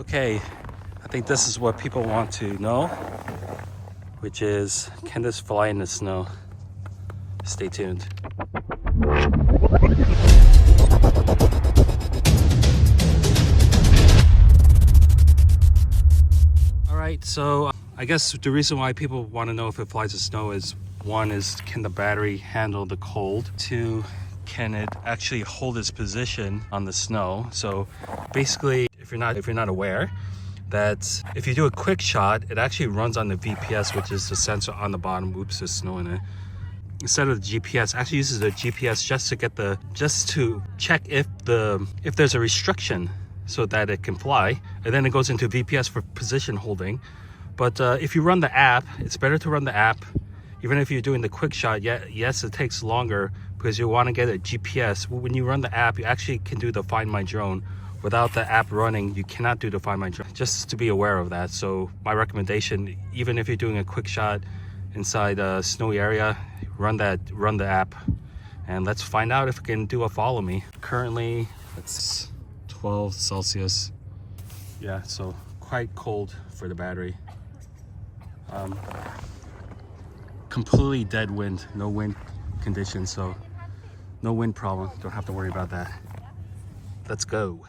Okay, I think this is what people want to know, which is, can this fly in the snow? Stay tuned. All right, so I guess the reason why people want to know if it flies in snow is, one is, can the battery handle the cold? Two, can it actually hold its position on the snow? So basically, if you're not aware, that if you do a quick shot, it actually runs on the VPS, which is the sensor on the bottom. Oops, there's snow in it. Instead of the GPS, actually uses the GPS just to check if there's a restriction so that it can fly, and then it goes into VPS for position holding. But if you run the app, it's better to run the app. Even if you're doing the quick shot, yes, it takes longer because you want to get a GPS. When you run the app, you actually can do the Find My Drone. Without the app running, you cannot do the Find My Drone. Just to be aware of that. So my recommendation, even if you're doing a quick shot inside a snowy area, run the app, and let's find out if it can do a follow me. Currently, it's 12 Celsius. Yeah, so quite cold for the battery. Completely dead wind, no wind conditions, so no wind problem. Don't have to worry about that. Let's go.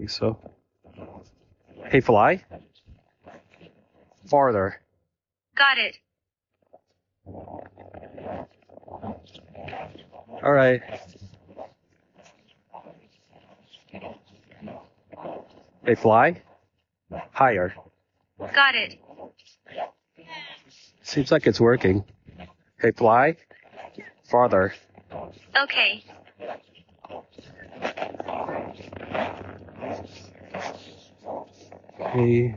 So, hey, fly farther. Got it. All right. Hey, fly higher. Got it. Seems like it's working. Hey, fly farther. Okay. Hey,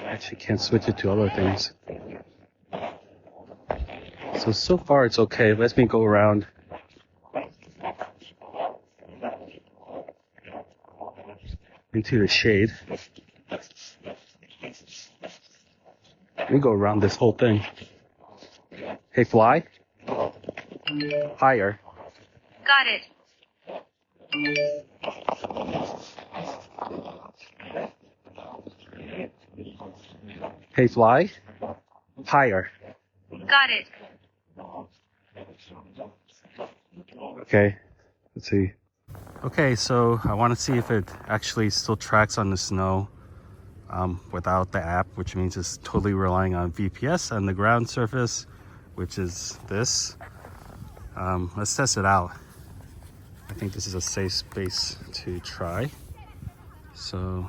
actually can't switch it to other things. So far it's okay. Let me go around. Into the shade. Let me go around this whole thing. Hey, fly. Higher. Got it. Hey, fly. Higher. Got it. Okay, let's see. Okay, so I want to see if it actually still tracks on the snow without the app, which means it's totally relying on VPS and the ground surface, which is this. Let's test it out. I think this is a safe space to try. So,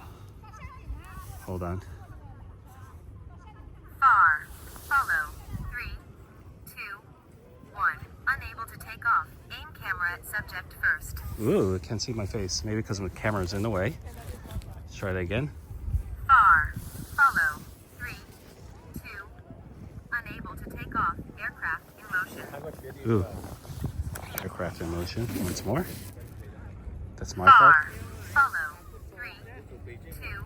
hold on. Far. Follow. 3, 2, 1. Unable to take off. Aim camera at subject first. Ooh, I can't see my face. Maybe because my camera's in the way. Let's try that again. Far. Follow. 3, 2. Unable to take off. Aircraft in motion. Ooh. Aircraft in motion. Once more. That's my Far. fault. Follow. 3, 2,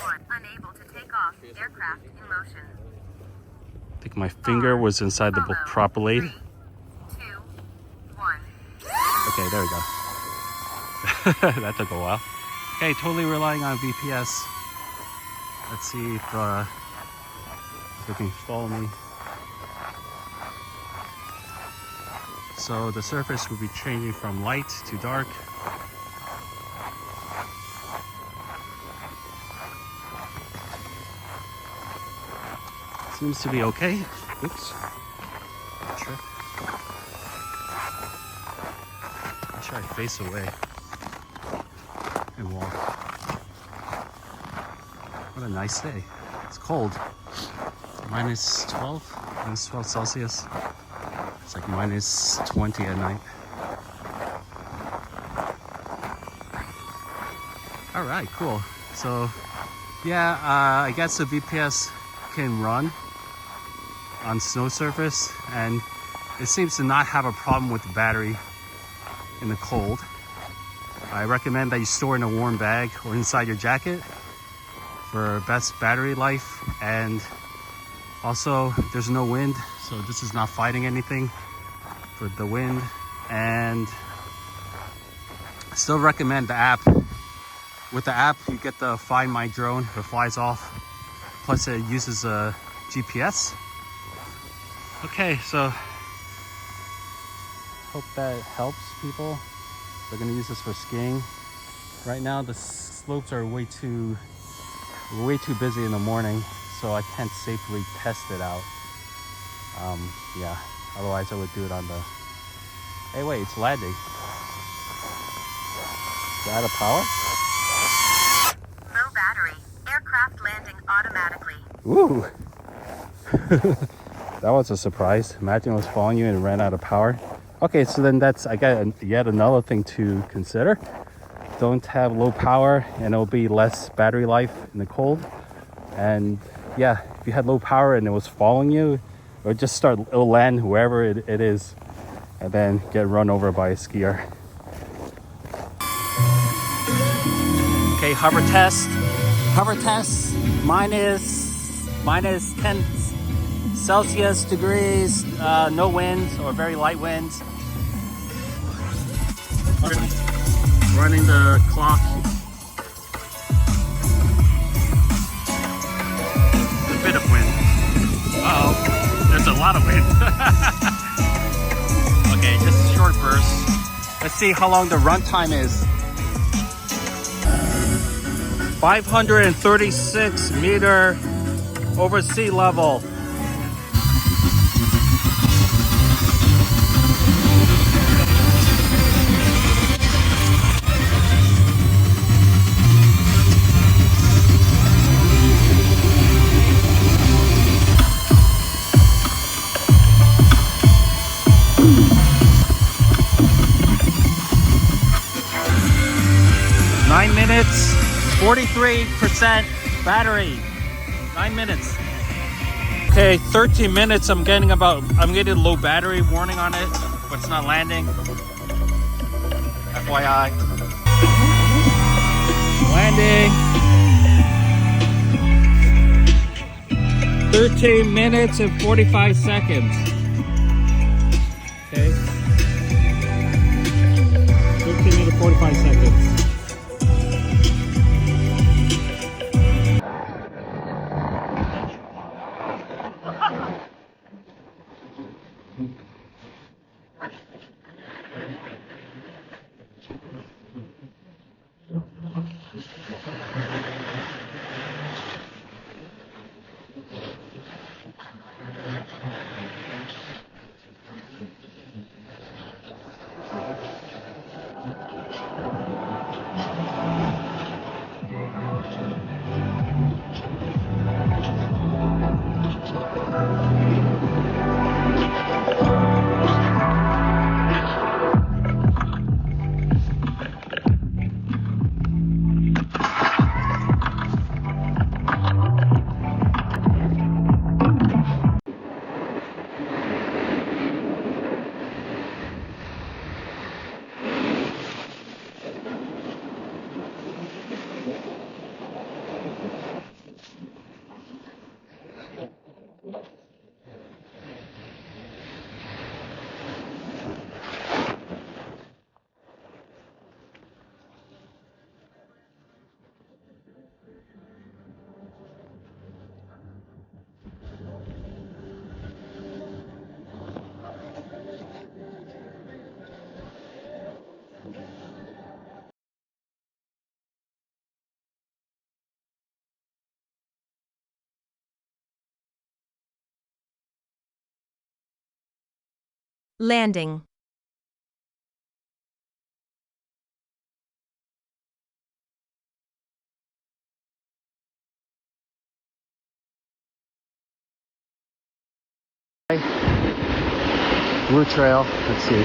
1. Unable to take off. Aircraft in motion. I think my finger was inside the properly. 3, 2, 1. Okay, there we go. That took a while. Okay, totally relying on VPS. Let's see if it can follow me. So the surface will be changing from light to dark. Seems to be okay. Oops. Trip. Make sure I face away and walk. What a nice day. It's cold. Minus 12 Celsius. It's like minus 20 at night. All right, cool. So yeah, I guess the VPS can run on snow surface, and it seems to not have a problem with the battery in the cold. I recommend that you store in a warm bag or inside your jacket for best battery life. And also, there's no wind, so this is not fighting anything for the wind. And I still recommend the app with the app, you get the Find My Drone. It flies off. Plus, it uses a GPS. Okay, so hope that helps people. They're gonna use this for skiing. Right now, the slopes are way too busy in the morning, so I can't safely test it out. Yeah, otherwise I would do it on the... Hey, wait, it's landing. Is that out of power? Low battery. Aircraft landing automatically. Ooh. That was a surprise. Imagine it was following you and it ran out of power. Okay, so then that's, I got yet another thing to consider. Don't have low power and it'll be less battery life in the cold. And yeah, if you had low power and it was following you, it'll land wherever it is and then get run over by a skier. Okay, hover test. Hover test minus 10 Celsius degrees, no winds or very light winds. Running the clock. A bit of wind. Uh-oh, there's a lot of wind. Okay, just short bursts. Let's see how long the runtime is. 536 meter over sea level. Nine minutes, 43% battery. 9 minutes. Okay, 13 minutes. I'm getting low battery warning on it, but it's not landing. FYI. Landing. 13 minutes and 45 seconds. Okay. 13 minutes, 45 seconds. Landing. Blue trail. Let's see.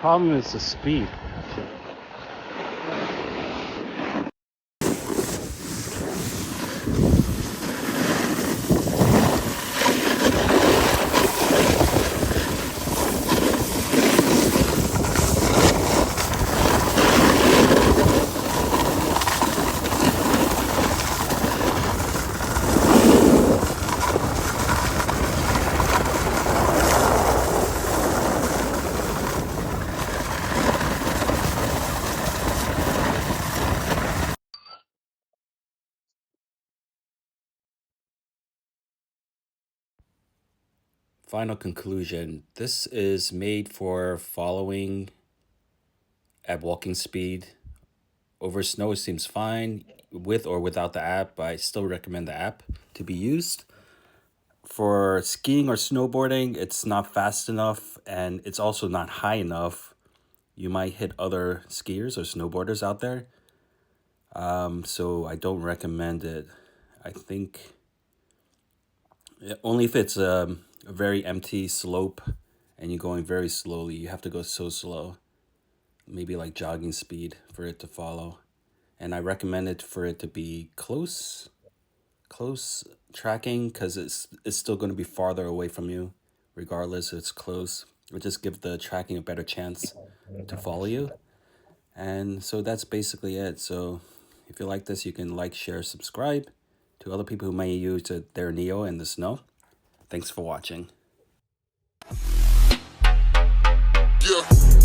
Problem is the speed. Final conclusion. This is made for following at walking speed. Over snow it seems fine, with or without the app, but I still recommend the app to be used. For skiing or snowboarding, it's not fast enough and it's also not high enough. You might hit other skiers or snowboarders out there. So I don't recommend it. I think only if it's a very empty slope and you're going very slowly. You have to go so slow, maybe like jogging speed for it to follow. And I recommend it for it to be close tracking, because it's still going to be farther away from you regardless if it's close. It'll just give the tracking a better chance to follow you. And so that's basically it. So if you like this, you can like, share, subscribe to other people who may use their Neo in the snow. Thanks for watching. Yeah.